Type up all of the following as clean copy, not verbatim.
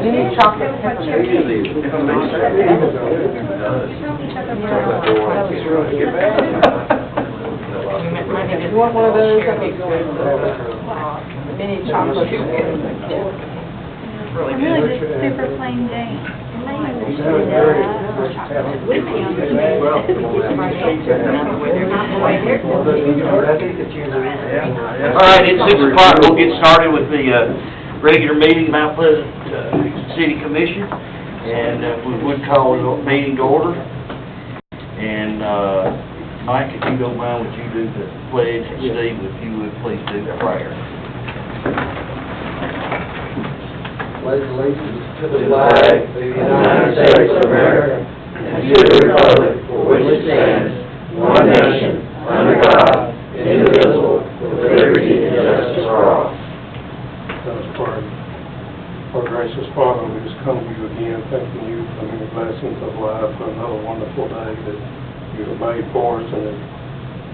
Mini chocolate peppermint. You want one of those? Mini chocolate. Really just super plain Jane. All right, it's 6 o'clock. We'll get started with the regular meeting of Mount Pleasant City Commission, and we would call the meeting to order. And Mike, if you don't mind, would you do the pledge? And Steve, if you would please do the prayer. Pledge allegiance to the flag of the United States of America and to the republic for which it stands, one nation, under God, indivisible, with liberty and justice for all. Let us pray. Our gracious Father, we just come to you again, thanking you for the many blessings of life, for another wonderful day that you have made for us, and that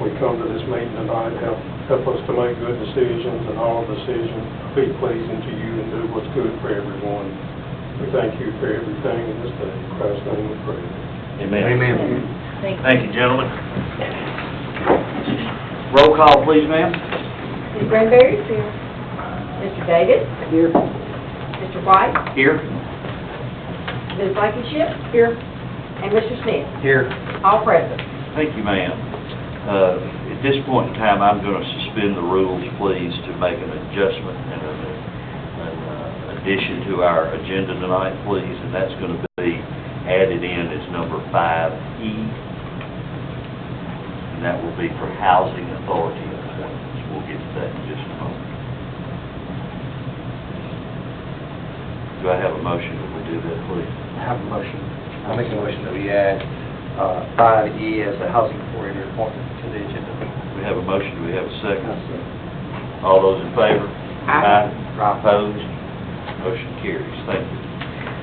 we come to this meeting tonight. Help us to make good decisions, and all decisions be pleasing to you and do what's good for everyone. We thank you for everything in this day. In Christ's name we pray. Amen. Amen. Thank you, gentlemen. Roll call, please, ma'am. Ms. Granberry? Here. Mr. Davis? Here. Mr. White? Here. Ms. Blankenship? Here. And Mr. Smith? Here. All present. Thank you, ma'am. At this point in time, I'm going to suspend the rules, please, to make an adjustment and an addition to our agenda tonight, please, and that's going to be added in as number 5E, and that will be for housing authority appointments. We'll get to that in just a moment. Do I have a motion that we do that, please? I have a motion. I make a motion that we add 5E as a housing authority appointment to the agenda. We have a motion. Do we have a second? All those in favor? Aye. Opposed? Motion carries. Thank you.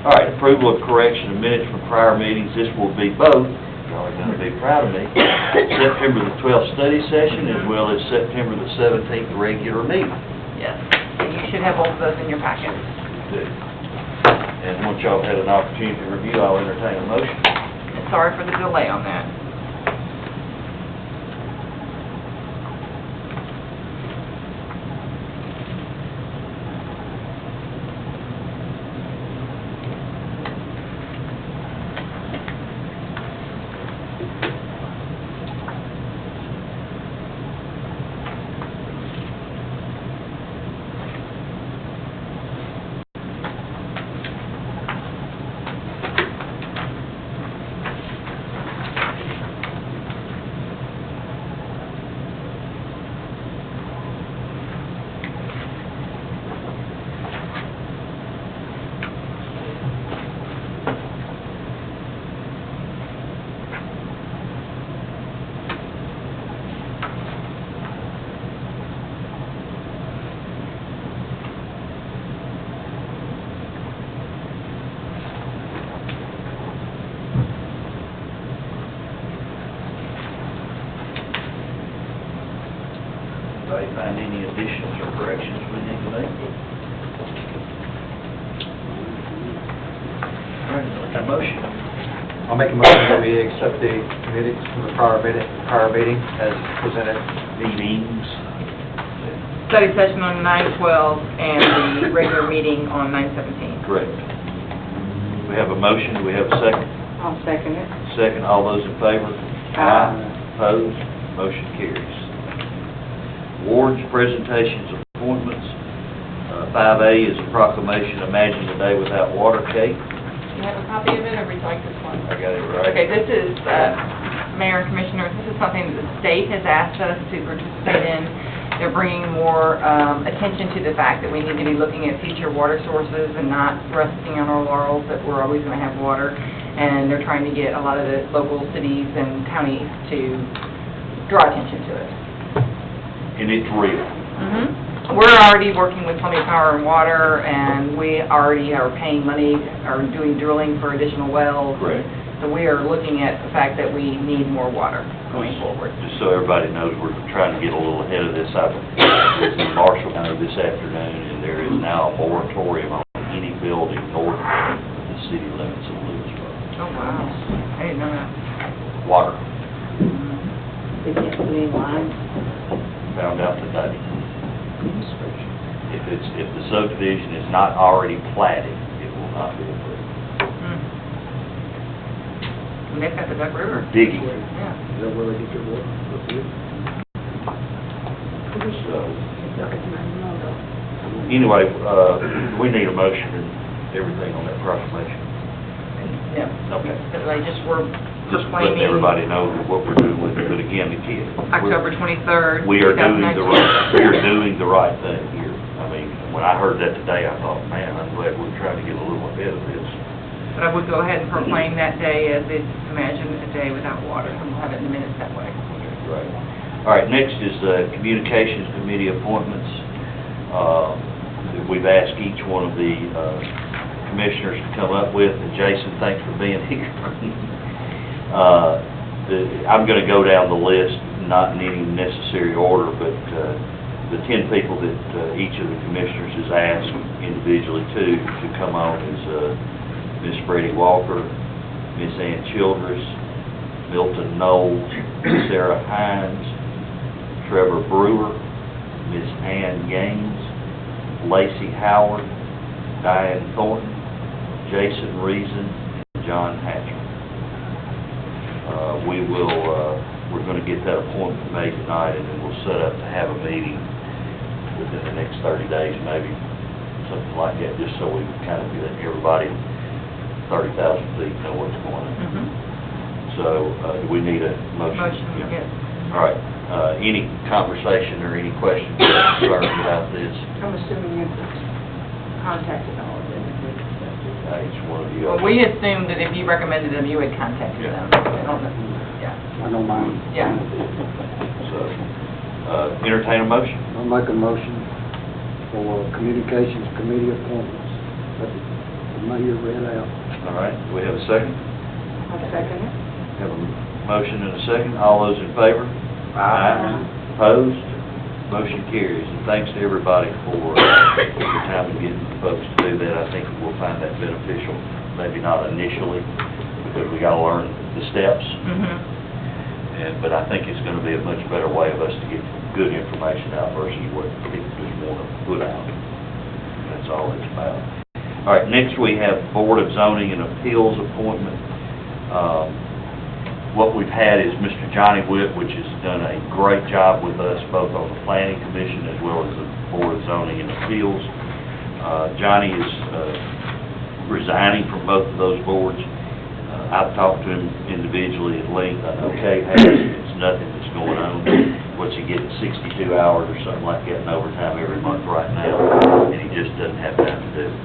All right, approval of correction of minutes from prior meetings. This will be both, y'all are going to be proud of me, September the 12th study session as well as September the 17th regular meeting. Yes, and you should have both of those in your packet. And once y'all have had an opportunity to review, I'll entertain a motion. Sorry for the delay on that. Anybody find any additions or corrections we need to make? All right, a motion. I'll make a motion that we accept the minutes from the prior meeting as presented. Meetings. Study session on 9/12 and the regular meeting on 9/17. Correct. We have a motion. Do we have a second? I'll second it. Second. All those in favor? Aye. Opposed? Motion carries. Awards, presentations, appointments. 5A is a proclamation, Imagine a Day Without Water cake. You have a copy of it, or would you like this one? I got it right. Okay, this is, Mayor and Commissioners, this is something that the state has asked us to participate in. They're bringing more attention to the fact that we need to be looking at future water sources and not resting on our laurels that we're always going to have water. And they're trying to get a lot of the local cities and counties to draw attention to it. And it's real. We're already working with Columbia Power and Water, and we already are paying money, or doing drilling for additional wells. Correct. So we are looking at the fact that we need more water going forward. Just so everybody knows, we're trying to get a little ahead of this. I was with Marshall this afternoon, allow a moratorium on any building north of the city limits of Lewisburg. Oh, wow. I didn't know that. Water, They can't put any lines. found out today. If the subdivision is not already platted, it will not be approved. Hmm. And they've got the Duck River. Digging. Yeah. Is that where they get their water? Up here? So, anyway, we need a motion and everything on that proclamation. Yeah. Okay. But they just were Just letting proclaiming everybody know what we're doing with it, but again, the kid. October 23rd, We are doing the 2019. right, we are doing the right thing here. I mean, when I heard that today, I thought, man, I'm glad we're trying to get a little ahead of this. But I would go ahead and proclaim that day as it's, imagine a day without water, and we'll have it in the minutes that way. Okay, great. All right, next is Communications Committee appointments. We've asked each one of the commissioners to come up with, and Jason, thanks for being here. I'm going to go down the list, not in any necessary order, but the 10 people that each of the commissioners has asked individually to come on is Ms. Freddie Walker, Ms. Ann Childress, Milton Knowles, Sarah Hines, Trevor Brewer, Ms. Ann Gaines, Lacey Howard, Diane Thornton, Jason Reason, and John Hatcher. We're going to get that appointment made tonight, and then we'll set up to have a meeting within the next 30 days, maybe, something like that, just so we can kind of let everybody 30,000 feet know what's going on. Mm-hmm. So, do we need a motion? Motion, Yeah. yes. All right, any conversation or any questions or concerns about this? I'm assuming you've contacted all of them. Each one of you. Well, we assumed that if you recommended them, you had contacted Yeah. them. I don't know. Yeah, I don't mind. yeah. So, entertain a motion. I'll make a motion for Communications Committee appointments. That the mayor read out. All right, do we have a second? I'll second it. Have a motion and a second. All those in favor? Opposed? Motion carries. And thanks to everybody for your time and getting folks to do that. I think we'll find that beneficial, maybe not initially, because we got to learn the steps. Mm-hmm. But I think it's going to be a much better way of us to get good information out versus what people just want to put out. That's all it's about. All right, next we have Board of Zoning and Appeals appointment. What we've had is Mr. Johnny Whitt, which has done a great job with us, both on the Planning Commission as well as the Board of Zoning and Appeals. Johnny is resigning from both of those boards. I've talked to him individually at length. I know Kay has. It's nothing that's going on. What's he getting, 62 hours or something like that in overtime every month right now, and he just doesn't have time to do it.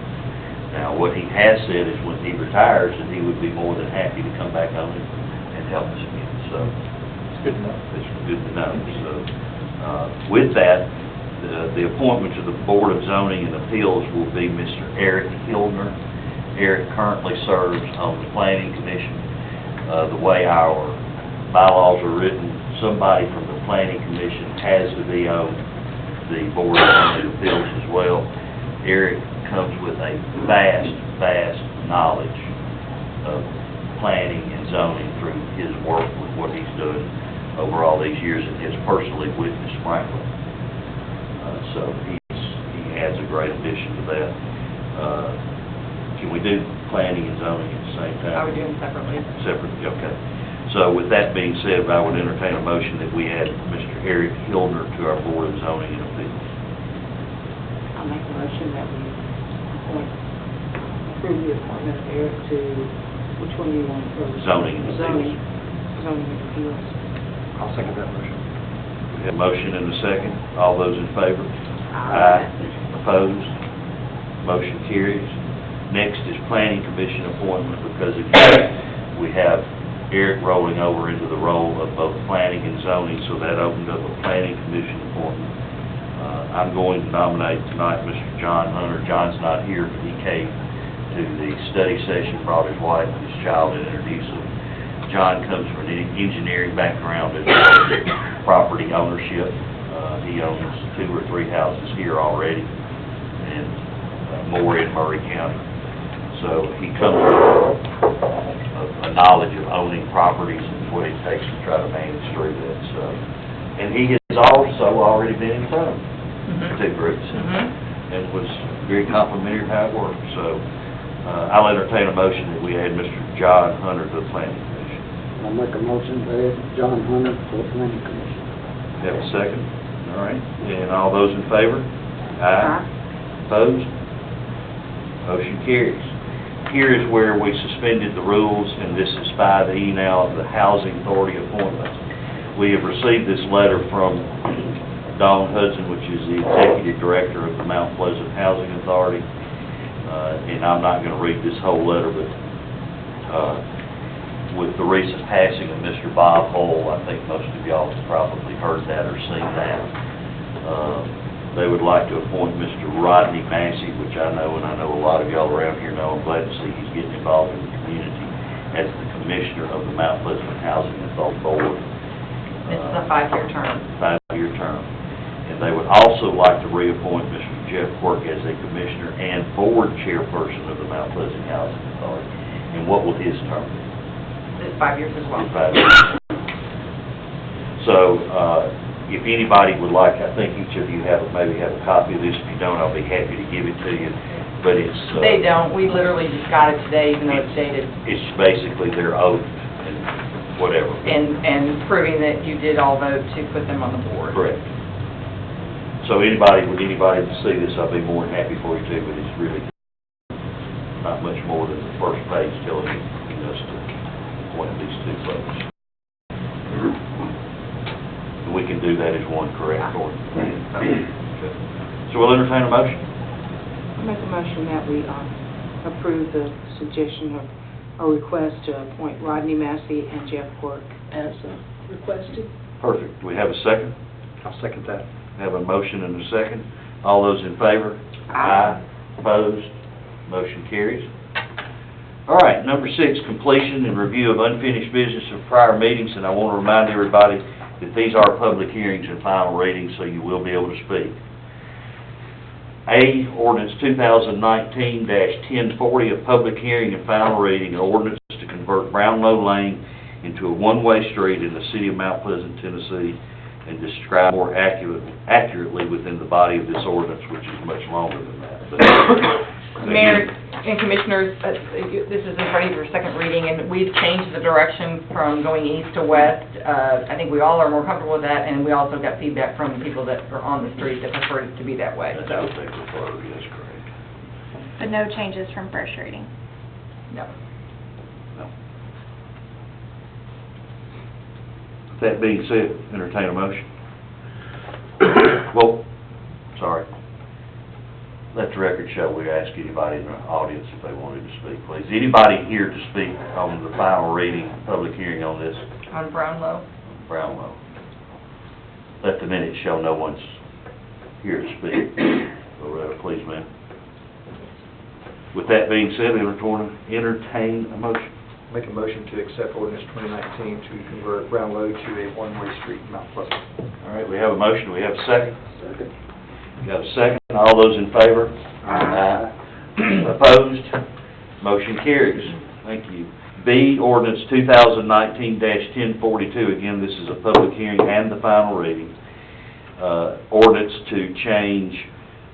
Now, what he has said is when he retires, that he would be more than happy to come back on and help us again. So, it's good to know. It's good to know. So, with that, the appointment to the Board of Zoning and Appeals will be Mr. Eric Hildner. Eric currently serves on the Planning Commission. The way our bylaws are written, somebody from the Planning Commission has to be on the Board of Zoning and Appeals as well. Eric comes with a vast knowledge of planning and zoning through his work with what he's done over all these years and has personally witnessed Franklin. So he adds a great addition to that. Can we do planning and zoning at the same time? I would do them separately. Separately, okay. So with that being said, I would entertain a motion that we add Mr. Eric Hildner to our Board of Zoning and Appeals. I'll make a motion that we approve the appointment of Eric to, which one do you want first? Zoning and Appeals. Zoning and Appeals. I'll second that motion. We have a motion and a second. All those in favor? Aye. Opposed? Motion carries. Next is Planning Commission appointment, because again, we have Eric rolling over into the role of both planning and zoning, so that opened up a Planning Commission appointment. I'm going to nominate tonight Mr. John Hunter. John's not here, but he came to the study session, brought his wife and his child and introduced them. John comes from an engineering background and property ownership. He owns 2 or 3 houses here already, and more in Murray County. So he comes with a knowledge of owning properties and what it takes to try to manage through that. So, and he has also already been in front of the two groups and was very complimentary of how it worked. So I'll entertain a motion that we add Mr. John Hunter to the planning commission. I'll make a motion to add John Hunter to the planning commission. Have a second? All right. And all those in favor? Aye. Opposed? Motion carries. Here is where we suspended the rules, and this is 5E now of the Housing Authority appointments. We have received this letter from Dawn Hudson, which is the Executive Director of the Mount Pleasant Housing Authority. And I'm not going to read this whole letter, but with the recent passing of Mr. Bob Hull, I think most of y'all have probably heard that or seen that. They would like to appoint Mr. Rodney Massey, which I know, and I know a lot of y'all around here know. I'm glad to see he's getting involved in the community as the Commissioner of the Mount Pleasant Housing Authority Board. This is a 5-year term. 5-year term. And they would also like to reappoint Mr. Jeff Quirk as a Commissioner and Board Chairperson of the Mount Pleasant Housing Authority. And what will his term be? It's 5 years as well. 5 years. So, if anybody would like, I think each of you maybe have a copy of this. If you don't, I'll be happy to give it to you. But it's... They don't. We literally just got it today, even though it's dated. It's basically their oath and whatever. And proving that you did all vote to put them on the board. Correct. So would anybody to see this, I'll be more than happy for you to, but it's really not much more than the first page telling us to appoint these two folks. We can do that as one, correct, Cory? Okay. So we'll entertain a motion. I make a motion that we approve the suggestion of a request to appoint Rodney Massey and Jeff Quirk as requested. Perfect. Do we have a second? I'll second that. Have a motion and a second. All those in favor? Aye. Opposed? Motion carries. All right, number 6, completion and review of unfinished business of prior meetings, and I want to remind everybody that these are public hearings and final readings, so you will be able to speak. A, ordinance 2019-1040, a public hearing and final reading, an ordinance to convert Brownlow Lane into a one-way street in the city of Mount Pleasant, Tennessee, and describe more accurately within the body of this ordinance, which is much longer than that. Mayor and Commissioners, this is in front of your second reading, and we've changed the direction from going east to west. I think we all are more comfortable with that, and we also got feedback from people that are on the street that prefer it to be that way. That's So, what they prefer, yes, correct. But no changes from first reading. no. No. That being said, entertain a motion. Well, sorry. Let the record show we ask anybody in the audience if they wanted to speak, please. Anybody here to speak on the final reading, public hearing on this? On Brownlow? Brownlow. Let the minutes show no one's here to speak. So, please, ma'am. With that being said, entertain a motion. Make a motion to accept ordinance 2019 to convert Brownlow to a one-way street in Mount Pleasant. All right, we have a motion. Do we have a second? Second. We got a second. All those in favor? Aye. Opposed? Motion carries. Thank you. B, ordinance 2019-1042. Again, this is a public hearing and the final reading. Ordinance to change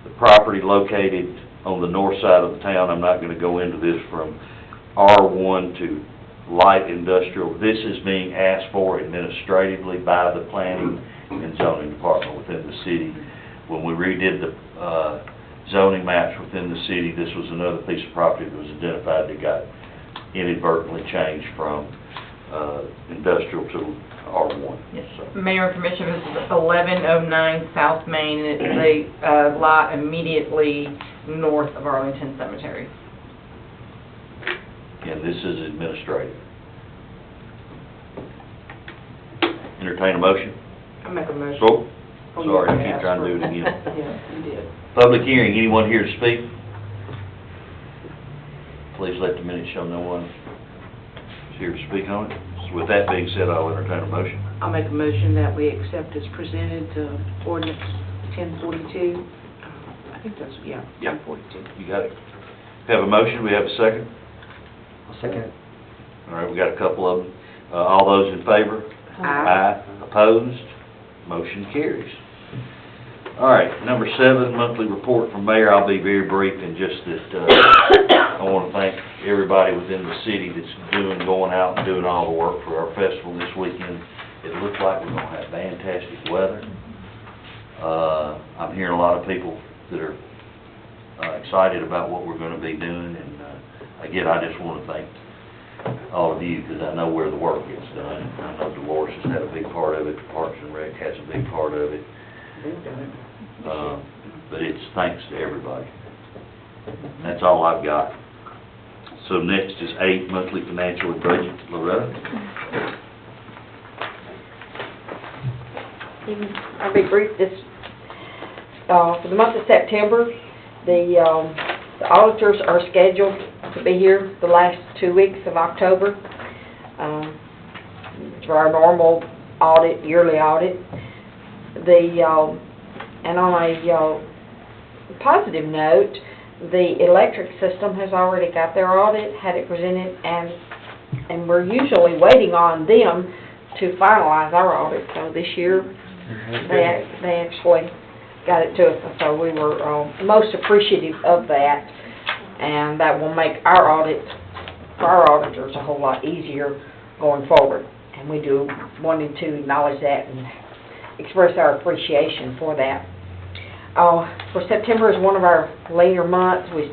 the property located on the north side of the town. I'm not going to go into this from R1 to light industrial. This is being asked for administratively by the planning and zoning department within the city. When we redid the zoning maps within the city, this was another piece of property that was identified that got inadvertently changed from industrial to R1. Yes, sir. Mayor and Commissioners, this is 1109 South Main, and it's a lot immediately north of Arlington Cemetery. And this is administrative. Entertain a motion? I make a motion. Oh, Oh, sorry, I you keep trying to do it asked again. for Yeah, you did. Public hearing, anyone here to speak? Please let the minutes show no one is here to speak on it. So with that being said, I'll entertain a motion. I'll make a motion that we accept as presented ordinance 1042. I think that's, yeah, Yeah, Yeah. 142. You got it. We have a motion, we have a second. I'll second it. All right, we got a couple of them. All those in favor? Aye. Opposed? Motion carries. All right, number 7, monthly report from mayor. I'll be very brief in just that, I want to thank everybody within the city that's going out and doing all the work for our festival this weekend. It looks like we're gonna have fantastic weather. I'm hearing a lot of people that are excited about what we're gonna be doing, and again, I just want to thank all of you, because I know where the work gets done. I know Dolores has had a big part of it, Parks and Rec has a big part of it. They've done it. But it's thanks to everybody. That's all I've got. So next is 8, monthly financial and budget. Loretta? I'll be brief. For the month of September, the auditors are scheduled to be here the last 2 weeks of October for our normal audit, yearly audit. And on a positive note, the electric system has already got their audit, had it presented, and we're usually waiting on them to finalize our audit. So this year, they actually got it to us, so we were most appreciative of that, and that will make our audit for our auditors a whole lot easier going forward. And we do wanted to acknowledge that and express our appreciation for that. For September is one of our later months. We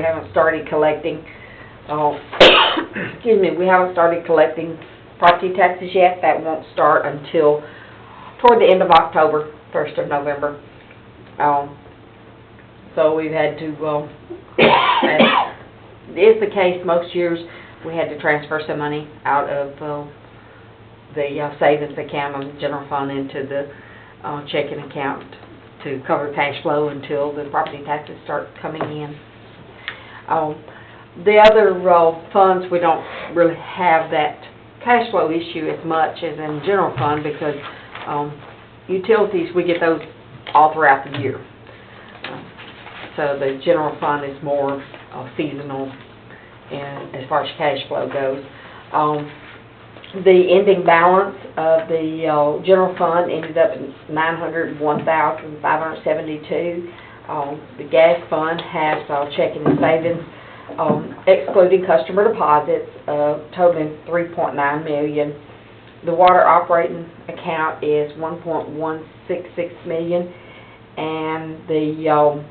haven't started collecting. Excuse me, we haven't started collecting property taxes yet. That won't start until toward the end of October, 1st of November. So we've had to, as is the case most years, we had to transfer some money out of the savings account and general fund into the checking account to cover cash flow until the property taxes start coming in. The other funds, we don't really have that cash flow issue as much as in general fund, because utilities, we get those all throughout the year. So the general fund is more seasonal and as far as cash flow goes. The ending balance of the general fund ended up at $901,572. The gas fund has checking and savings, excluding customer deposits, totaling $3.9 million. The water operating account is $1.166 million, and the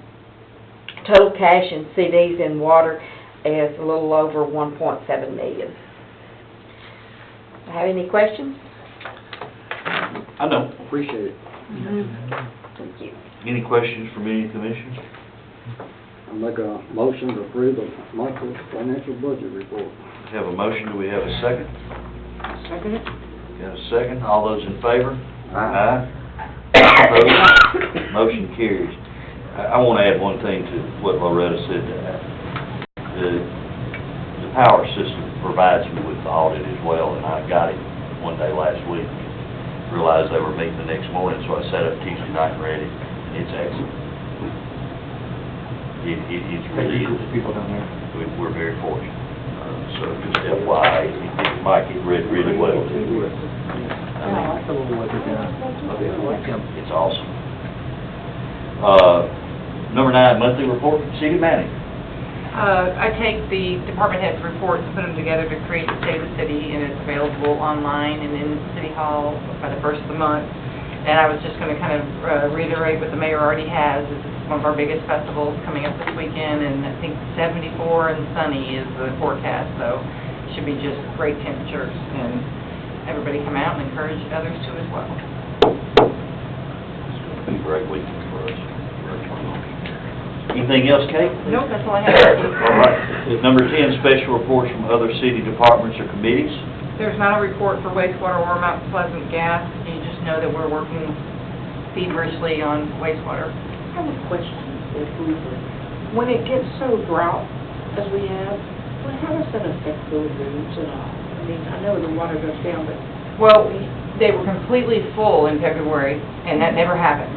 total cash in CDs in water is a little over $1.7 million. Have any questions? I don't. Appreciate it. Thank you. Any questions from any commissioners? I'll make a motion to approve the monthly financial budget report. Have a motion, do we have a second? Second it? Got a second? All those in favor? Aye. Opposed? Motion carries. I want to add one thing to what Loretta said. The power system provides me with the audit as well, and I got it one day last week. Realized they were meeting the next morning, so I sat up Tuesday night and read it. It's excellent. It's really is. People down there. We're very fortunate. So just FYI, Mike, it read really well. I like the little weather down. It's awesome. Number 9, monthly report from city manager. I take the department head's reports and put them together to create the state of the city, and it's available online and in City Hall by the first of the month. And I was just going to kind of reiterate what the mayor already has. This is one of our biggest festivals coming up this weekend, and I think 74 and sunny is the forecast, so it should be just great temperatures, and everybody come out and encourage others to as well. It's going to be a great weekend for us. Anything else, Kate? Nope, that's all I have. All right. Number 10, special reports from other city departments or committees. There's not a report for wastewater or Mount Pleasant gas. You just know that we're working feverishly on wastewater. I have a question, briefly. When it gets so drought as we have, how does that affect those roads at all? I mean, I know the water goes down, but Well, they were completely full in February, and that never happened.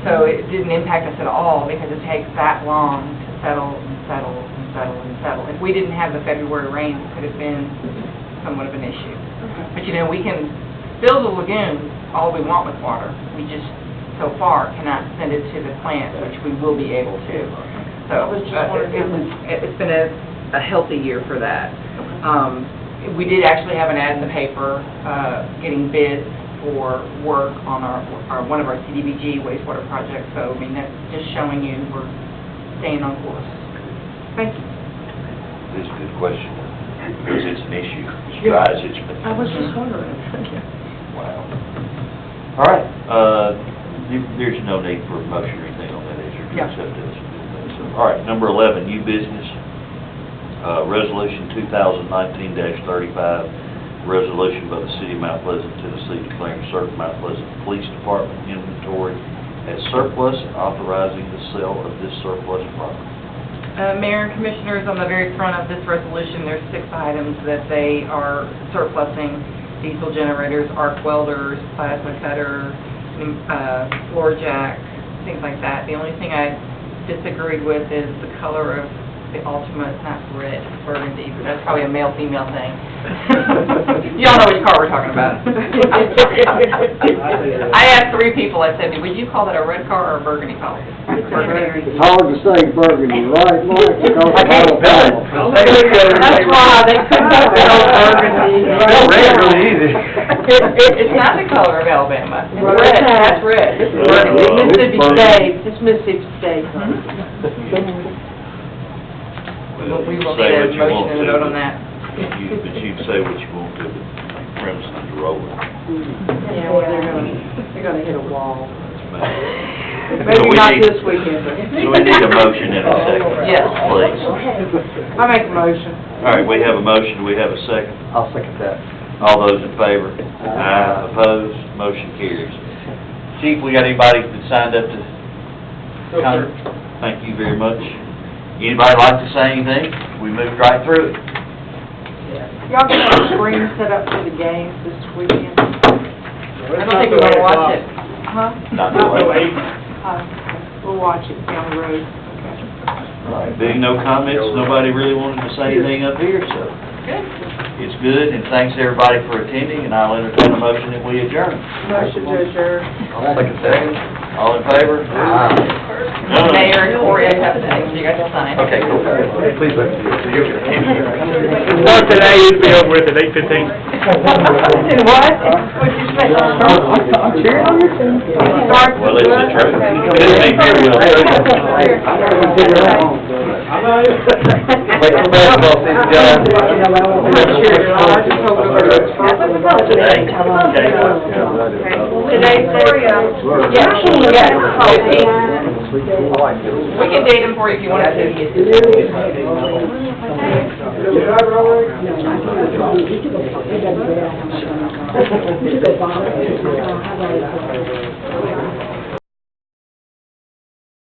So it didn't impact us at all because it takes that long to settle and settle and settle and settle. If we didn't have the February rains, it could have been somewhat of an issue. But you know, we can fill the lagoon all we want with water. We just, so far, cannot send it to the plant, which we will be able to. So it's been a healthy year for that. We did actually have an ad in the paper, getting bids for work on one of our CDBG wastewater projects. So, I mean, that's just showing you we're staying on course. Thank you. It's a good question, because it's an issue. It's dry as it's been. I was just wondering. Wow. All right, there's no need for a motion or anything on that, is there? To Yeah. accept this? So, all right, number 11, new business, resolution 2019-35, resolution by the city of Mount Pleasant, Tennessee, declaring certain Mount Pleasant Police Department inventory as surplus and authorizing the sale of this surplus property. Mayor and Commissioners, on the very front of this resolution, there's 6 items that they are surplusing: diesel generators, arc welders, plasma cutter, floor jack, things like that. The only thing I disagreed with is the color of the Ultima. It's not red, it's burgundy, but that's probably a male-female thing. Y'all know which car we're talking about. I asked 3 people, I said, would you call that a red car or a burgundy car? It's hard to say burgundy, right, Mike? Because I can't of spell it. Alabama. That's why they couldn't spell burgundy. Red really easy. It's not the color of Alabama. It's red, that's red. This is burgundy. Mississippi State, it's Mississippi State. Well, We you will say what need a you want motion and to, vote on that. but you say what you want to, but premises is rolling. Yeah, well, they're gonna hit a wall. So Maybe we not need- this weekend, but. So we need a motion and a second. Yes. Please. I make a motion. All right, we have a motion, do we have a second? I'll second that. All those in favor? Aye. Opposed? Motion carries. Chief, we got anybody that signed up to come? Thank you very much. Anybody like to say anything? We moved right through it. Y'all gonna have a screen set up for the games this weekend? I don't think we're gonna watch it. Huh? Not the way. We'll watch it down the road. Okay. All right, being no comments, nobody really wanted to say anything up here, so Good. it's good, and thanks everybody for attending, and I'll entertain a motion that we adjourn. Motion to adjourn. I'll second that. All in favor? Mayor and Corey, I have to say, so you guys will sign. Okay, cool. Please let me do it. Start today, you'll be over with at 8:15. What? What'd you say? I'm cheering on your team. Well, it's the truth. Good to be here, Will. Wait, for basketball season, John. Today. Today's we can date them for you if you wanted to.